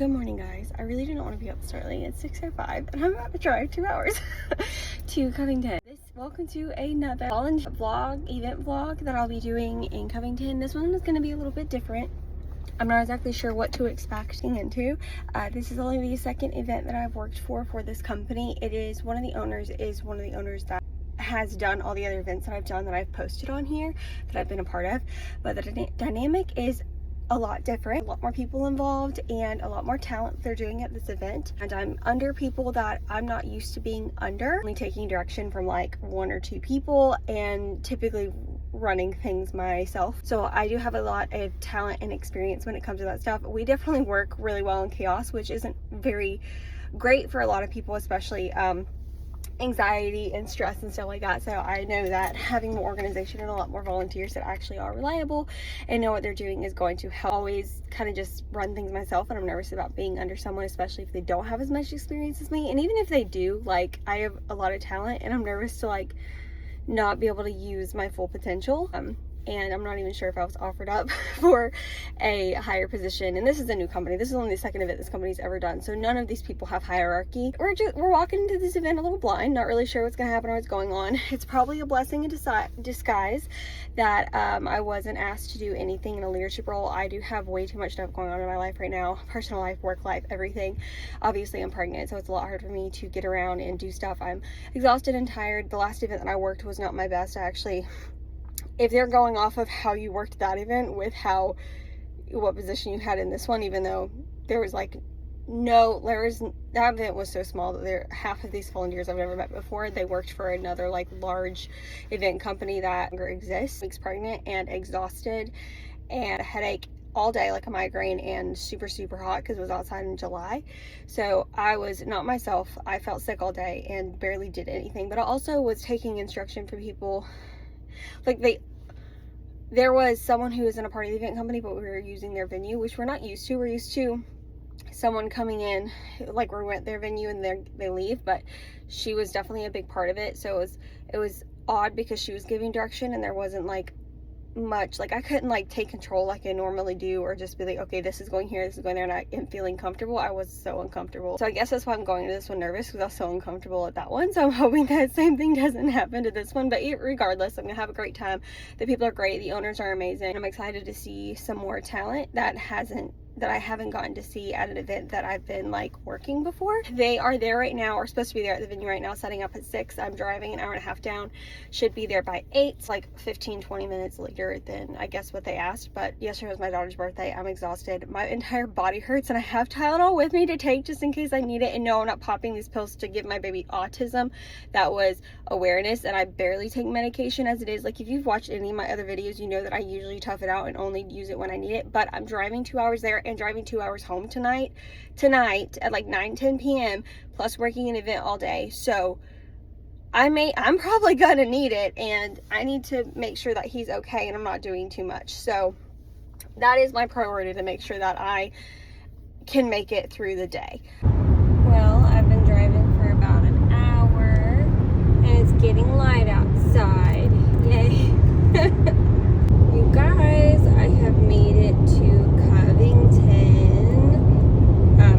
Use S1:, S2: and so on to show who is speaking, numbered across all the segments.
S1: Good morning, guys. I really do not want to be up this early. It's 6:05 and I'm about to drive 2 hours to Covington. Welcome to another event vlog that I'll be doing in Covington. This one is going to be a little bit different. I'm not exactly sure what to expecting into. This is only the second event that I've worked for this company. It is one of the owners that has done all the other events that I've done that I've posted on here that I've been a part of, but the dynamic is a lot different, a lot more people involved, and a lot more talent they're doing at this event. And I'm under people that I'm not used to being under, only taking direction from like 1 or 2 people and typically running things myself. So I do have a lot of talent and experience when it comes to that stuff. We definitely work really well in chaos, which isn't very great for a lot of people, especially anxiety and stress and stuff like that. So I know that having more organization and a lot more volunteers that actually are reliable and know what they're doing is going to help. Always kind of just run things myself, and I'm nervous about being under someone, especially if they don't have as much experience as me. And even if they do, like, I have a lot of talent and I'm nervous to like not be able to use my full potential. And I'm not even sure if I was offered up for a higher position. And this is a new company. This is only the second event this company's ever done. So none of these people have hierarchy. We're walking into this event a little blind, not really sure what's gonna happen or what's going on. It's probably a blessing in disguise that I wasn't asked to do anything in a leadership role. I do have way too much stuff going on in my life right now. Personal life, work life, everything. Obviously I'm pregnant, so it's a lot hard for me to get around and do stuff. I'm exhausted and tired. The last event that I worked was not my best. If they're going off of how you worked that event with what position you had in this one, even though that event was so small that half of these volunteers I've never met before. They worked for another like large event company that longer exists. Weeks pregnant and exhausted and a headache all day, like a migraine, and super hot because it was outside in July. So I was not myself. I felt sick all day and barely did anything, but I also was taking instruction from people. Like there was someone who was in a part of the event company, but we were using their venue, which we're not used to. We're used to someone coming in, like we went their venue and they leave, but she was definitely a big part of it. So it was odd because she was giving direction and there wasn't like much, like I couldn't like take control like I normally do, or just be like, okay, this is going here, this is going there, and I am feeling comfortable. I was so uncomfortable. So I guess that's why I'm going to this one nervous, because I was so uncomfortable at that one. So I'm hoping that same thing doesn't happen to this one, but regardless, I'm gonna have a great time. The people are great, the owners are amazing. I'm excited to see some more talent that I haven't gotten to see at an event that I've been like working before. They are there right now, or supposed to be there at the venue right now, setting up at 6. I'm driving an hour and a half down, should be there by 8. It's like 15-20 minutes later than I guess what they asked. But yesterday was my daughter's birthday. I'm exhausted, my entire body hurts, and I have Tylenol with me to take just in case I need it. And no, I'm not popping these pills to give my baby autism. That was awareness, and I barely take medication as it is. Like if you've watched any of my other videos, you know that I usually tough it out and only use it when I need it. But I'm driving 2 hours there and driving 2 hours home tonight at like 9-10 p.m. plus working an event all day. So I'm probably gonna need it, and I need to make sure that he's okay and I'm not doing too much. So that is my priority, to make sure that I can make it through the day. Well, I've been driving for about an hour and it's getting light outside. Yay. You guys, I have made it to Covington.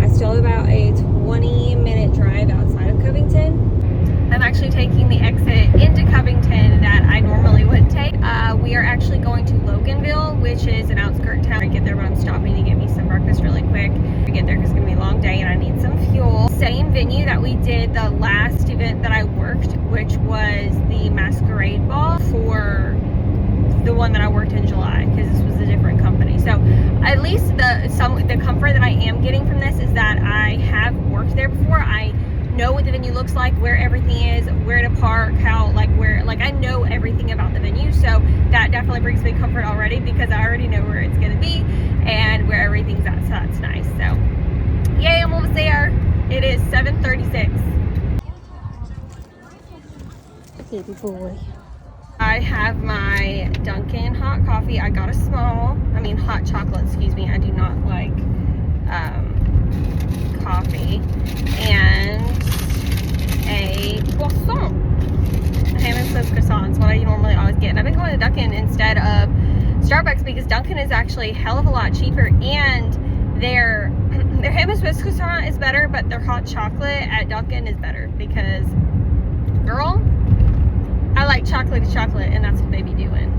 S1: I still have about a 20-minute drive outside of Covington. I'm actually taking the exit into Covington that I normally would take. We are actually going to Loganville, which is an outskirt town. I get there, but I'm stopping to get me some breakfast really quick. I get there because it's gonna be a long day and I need some fuel. Same venue that we did the last event that I worked, which was the masquerade ball for the one that I worked in July, because this was a different company. So at least the comfort that I am getting from this is that I have worked there before. I know what the venue looks like, where everything is, where to park, I know everything about the venue. So that definitely brings me comfort already, because I already know where it's going to be and where everything's at. So that's nice. So yay, I'm almost there. It is 7:36. Baby boy. I have my Dunkin' hot coffee. I got a hot chocolate, excuse me. I do not like coffee. And a croissant. I haven't said croissants, what I normally always get. And I've been going to Dunkin' instead of Starbucks, because Dunkin' is actually a hell of a lot cheaper, and their Their ham and Swiss croissant is better, but their hot chocolate at Dunkin' is better because, girl, I like chocolate to chocolate, and that's what they be doing.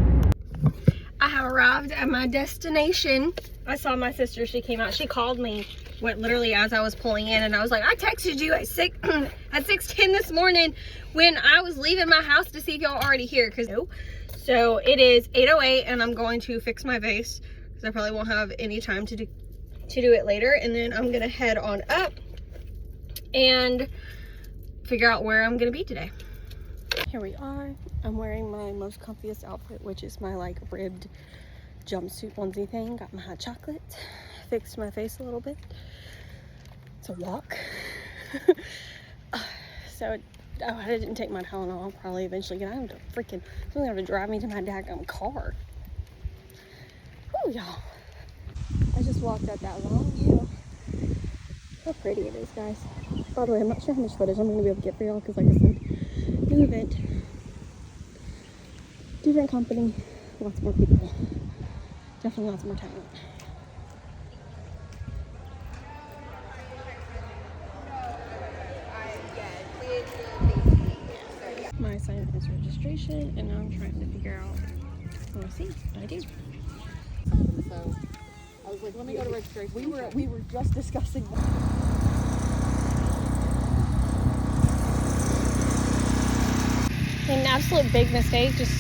S1: I have arrived at my destination. I saw my sister. She came out. She called me literally as I was pulling in, and I was like, I texted you at 6:10 this morning when I was leaving my house to see if y'all already here. So it is 8:08, and I'm going to fix my vase because I probably won't have any time to do it later, and then I'm gonna head on up and figure out where I'm gonna be today. Here we are. I'm wearing my most comfiest outfit, which is my like ribbed jumpsuit onesie thing. Got my hot chocolate, fixed my face a little bit. It's a walk. I didn't take my Tylenol. I'll probably eventually get out of freaking, it's gonna have to drive me to my daggum car. Oh, y'all. I just walked up that long hill. How pretty it is, guys. By the way, I'm not sure how much footage I'm going to be able to get for y'all because, like I said, new event, different company, lots more people, definitely lots more talent. My assignment is registration, and now I'm trying to figure out what I see, what I do.
S2: So I was like, let me go to registration. We were just discussing that.
S1: An absolute big mistake, just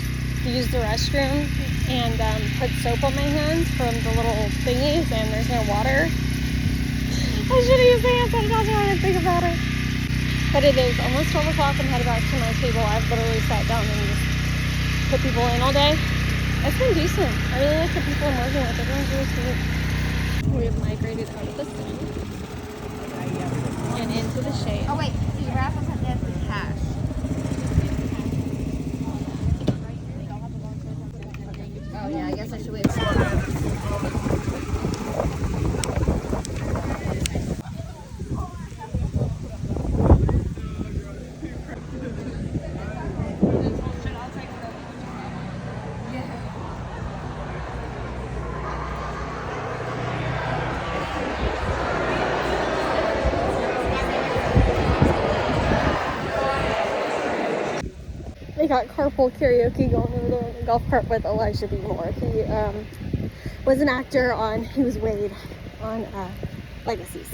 S1: used the restroom and put soap on my hands from the little thingies, and there's no water. I should have used the hand sanitizer. I didn't think about it. But it is almost 12 o'clock. I'm headed back to my table. I've literally sat down and just put people in all day. It's been decent. I really like the people I'm working with. Everyone's really sweet. We have migrated out of the sun and into the shade.
S2: Oh wait, so you wrap up at that for cash. Oh yeah, I guess I should wait.
S1: They got carpool karaoke going over there in the golf cart with Elijah B. Moore. He was an actor he was Wade on Legacies.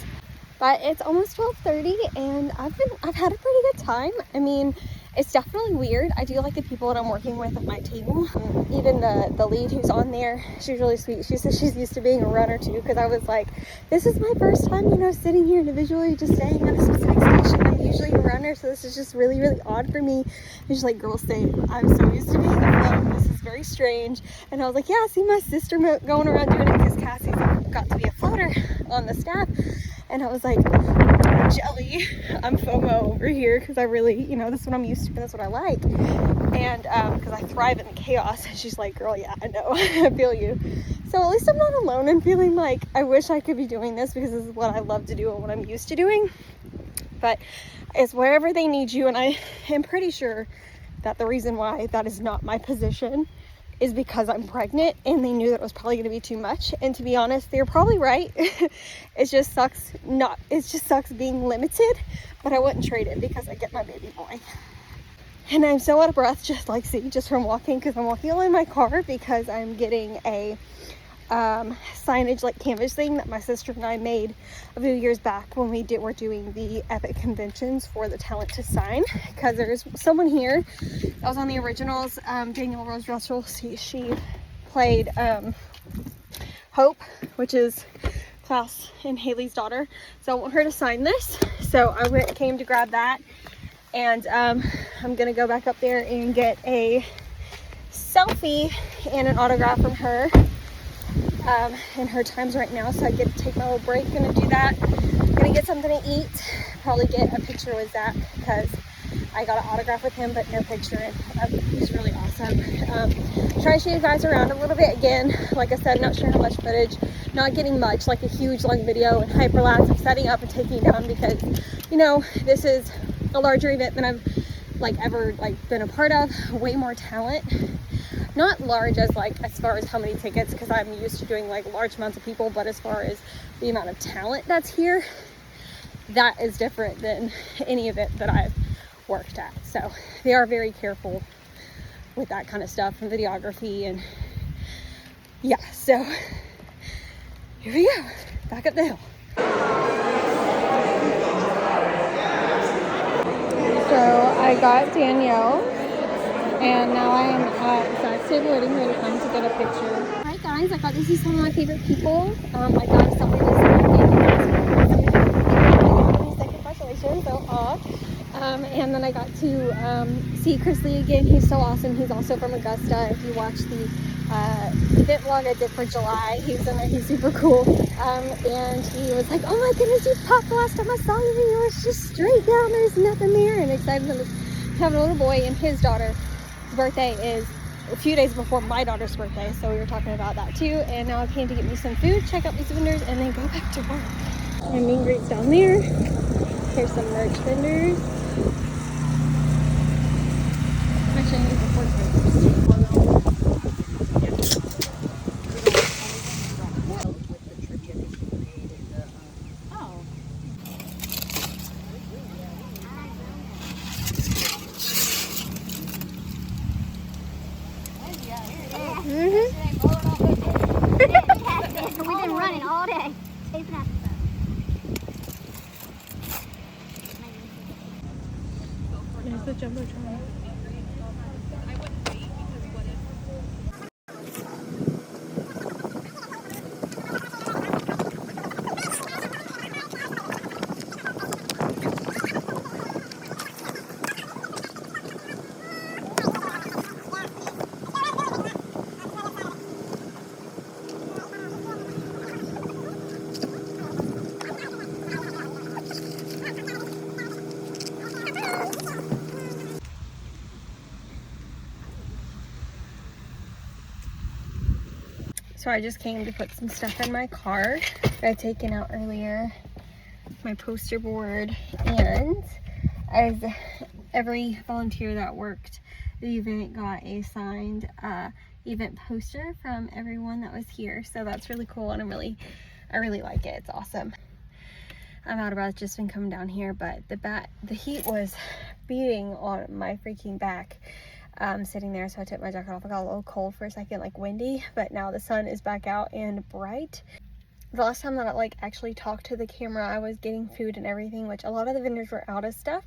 S1: But it's almost 12:30, and I've had a pretty good time. I mean, it's definitely weird. I do like the people that I'm working with at my table. Even the lead who's on there, she's really sweet. She says she's used to being a runner too, because I was like, this is my first time, sitting here individually just staying at a specific station. I'm usually a runner, so this is just really, really odd for me. And she's like, girl, same. I'm so used to being a float. This is very strange. And I was like, yeah, I see my sister going around doing it because Cassie's got to be a floater on the staff. And I was like, jelly, I'm FOMO over here because I really, this is what I'm used to, that's what I like. And because I thrive in the chaos. And she's like, girl, yeah, I know, I feel you. So at least I'm not alone in feeling like I wish I could be doing this because this is what I love to do and what I'm used to doing. But it's wherever they need you, and I am pretty sure that the reason why that is not my position is because I'm pregnant, and they knew that it was probably going to be too much. And to be honest, they're probably right. It just sucks being limited, but I wouldn't trade it because I get my baby boy. And I'm so out of breath, just from walking, because I'm walking along in my car because I'm getting a signage like canvas thing that my sister and I made a few years back when we're doing the epic conventions for the talent to sign, because there's someone here that was on the originals. Danielle Rose Russell, she played Hope, which is Klaus and Haley's daughter, so I want her to sign this. So I came to grab that, and I'm gonna go back up there and get a selfie and an autograph from her. And her time's right now, so I get to take my little break. Gonna do that. Gonna get something to eat. Probably get a picture with Zach because I got an autograph with him, but no picture. And he's really awesome. Try to show you guys around a little bit again. Like I said, not sure how much footage. Not getting much, like a huge long video and hyperlapse of setting up and taking down because this is a larger event than I've ever been a part of. Way more talent. not large as like as far as how many tickets, because I'm used to doing like large amounts of people, but as far as the amount of talent that's here, that is different than any event that I've worked at. So they are very careful with that kind of stuff and videography, and yeah, so here we go, back up the hill. So I got Danielle, and now I am at Zach's table waiting for her to come to get a picture. Alright guys, I got to see some of my favorite people. I got something to say. Congratulations, so aw. And then I got to see Chris Lee again. He's so awesome. He's also from Augusta. If you watch the event vlog I did for July, he was in there. He's super cool. And he was like, oh my goodness, you popped the last time I saw you. You were just straight down. There's nothing there. And excited to have a little boy, and his daughter's birthday is a few days before my daughter's birthday. So we were talking about that too. And now I came to get me some food, check out these vendors, and then go back to work. My meet and greet's down there. Here's some merch vendors. Actually, I need the fork first.
S3: We've been running all day. Chasing after stuff.
S1: There's the jumbotron. So I just came to put some stuff in my car that I'd taken out earlier, my poster board, and as every volunteer that worked the event got a signed event poster from everyone that was here. So that's really cool, and I really like it. It's awesome. I'm out of breath, just been coming down here, but the heat was beating on my freaking back. Sitting there, so I took my jacket off. I got a little cold for a second, like windy, but now the sun is back out and bright. The last time that I like actually talked to the camera, I was getting food and everything, which a lot of the vendors were out of stuff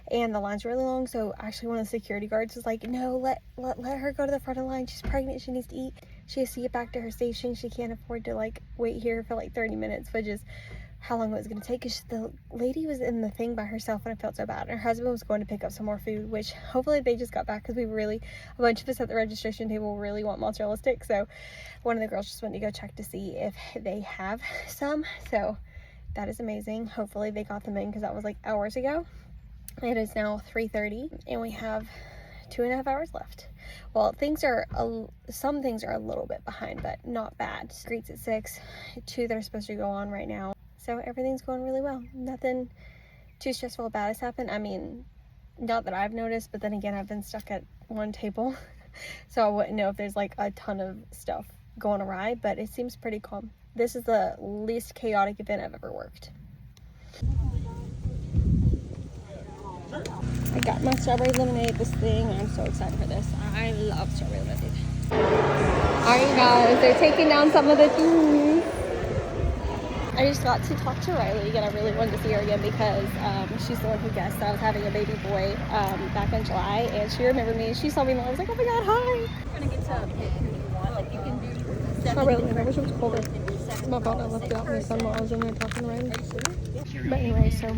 S1: and the lines were really long. So actually one of the security guards was like, no, let her go to the front of the line. She's pregnant, she needs to eat, she has to get back to her station, she can't afford to like wait here for like 30 minutes, which is how long it was going to take, because the lady was in the thing by herself, and I felt so bad. And her husband was going to pick up some more food, which hopefully they just got back, because a bunch of us at the registration table really want mozzarella sticks. So one of the girls just went to go check to see if they have some. So that is amazing. Hopefully they got them in, because that was like hours ago. It is now 3:30 and we have 2.5 hours left. Well, some things are a little bit behind, but not bad. Greets at 6, 2 that are supposed to go on right now. So everything's going really well. Nothing too stressful or bad has happened. I mean, not that I've noticed, but then again, I've been stuck at one table. So I wouldn't know if there's like a ton of stuff going awry, but it seems pretty calm. This is the least chaotic event I've ever worked. I got my strawberry lemonade, this thing. I'm so excited for this. I love strawberry lemonade. Alright guys, they're taking down some of the things. I just got to talk to Riley again. I really wanted to see her again because she's the one who guessed that I was having a baby boy back in July, and she remembered me and she saw me and I was like, oh my god, hi!
S2: You're gonna get to pick who you want. Like you can do
S1: Strawberry lemonade. I wish it was colder. My phone I left out in the sun while I was in there talking to Riley. But anyway, so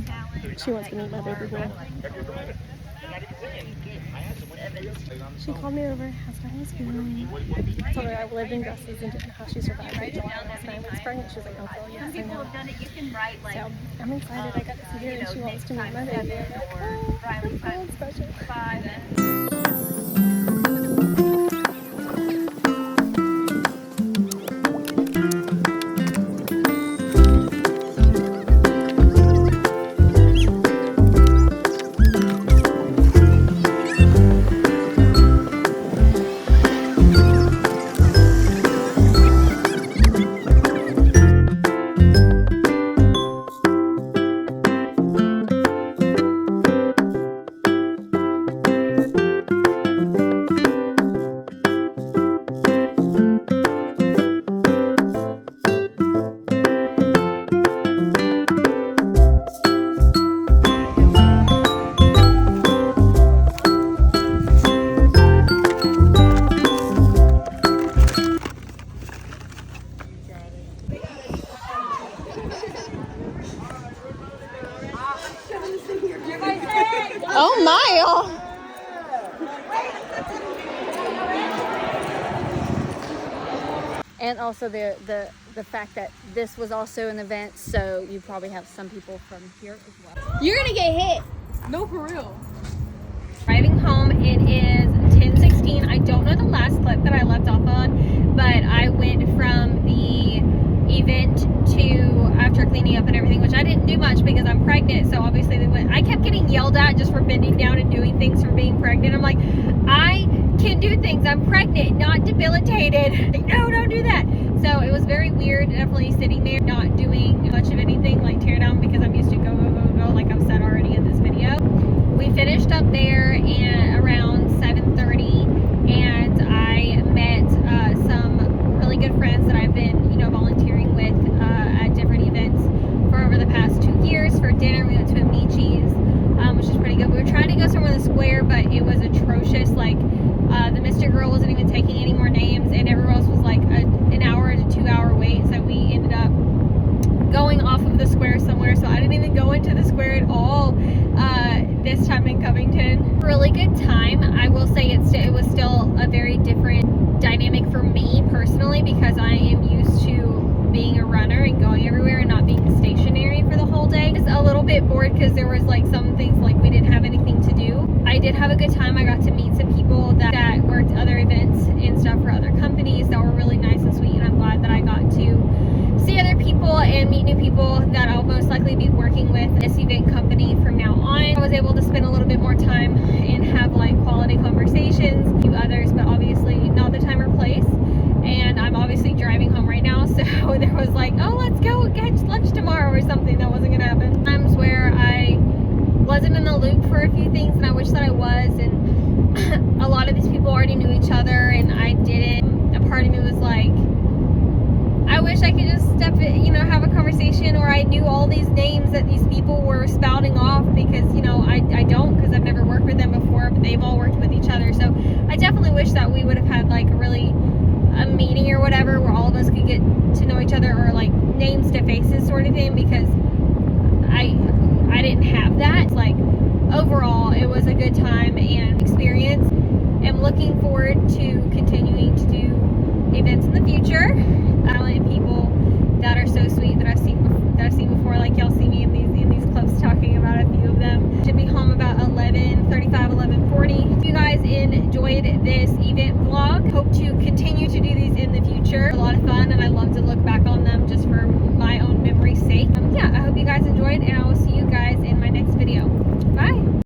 S1: she wants to meet my baby boy. She called me over, asked how I was feeling. I told her I lived in dresses and didn't know how she survived in July last night. I was pregnant. She was like, oh, well, yes, I know. So I'm excited. I got to see her and she wants to meet my baby. I'm like, oh, that's special. Oh my!
S2: And also the fact that this was also an event, so you probably have some people from here as well.
S1: You're gonna get hit.
S2: No, for real.
S1: Driving home, it is 10:16. I don't know the last clip that I left off on, but I went from the event to after cleaning up and everything, which I didn't do much because I'm pregnant. So obviously I kept getting yelled at just for bending down and doing things for being pregnant. I'm like, I can do things. I'm pregnant, not debilitated. Like, no, don't do that. So it was very weird, definitely sitting there not doing much of anything like tear down because I'm used to go, go, go, go, like I've said already in this video. We finished up there and around 7:30, and I met some really good friends that I've been, volunteering with at different events for over the past 2 years. For dinner, we went to Amici's, which is pretty good. We were trying to go somewhere in the square, but it was atrocious. Like, the Mystic girl wasn't even taking any more names, and everyone else was like an hour to 2 hour wait, so we ended up going off of the square somewhere. So I didn't even go into the square at all this time in Covington. Really good time. I will say it was still a very different dynamic for me personally, because I am used to being a runner and going everywhere and not being stationary for the whole day. I was a little bit bored because there was like some things like we didn't have anything to do. I did have a good time. I got to meet some people that worked other events and stuff for other companies that were really nice and sweet, and I'm glad that I got to see other people and meet new people that I'll most likely be working with this event company from now on. I was able to spend a little bit more time and have like quality conversations with you others, but obviously not the time or place. And I'm obviously driving home right now, so there was like, oh, let's go get lunch tomorrow or something. That wasn't gonna happen. Times where I wasn't in the loop for a few things, and I wish that I was, and a lot of these people already knew each other and I didn't. A part of me was like, I wish I could just step in, have a conversation, or I knew all these names that these people were spouting off, because, I don't, because I've never worked with them before, but they've all worked with each other. So I definitely wish that we would have had like a meeting or whatever where all of us could get to know each other, or like names to faces sort of thing, because I didn't have that. It's like, overall, it was a good time and experience. I'm looking forward to continuing to do events in the future. And people that are so sweet that I've seen before, like y'all see me in these clips talking about a few of them. Should be home about 11:35, 11:40. If you guys enjoyed this event vlog, hope to continue to do these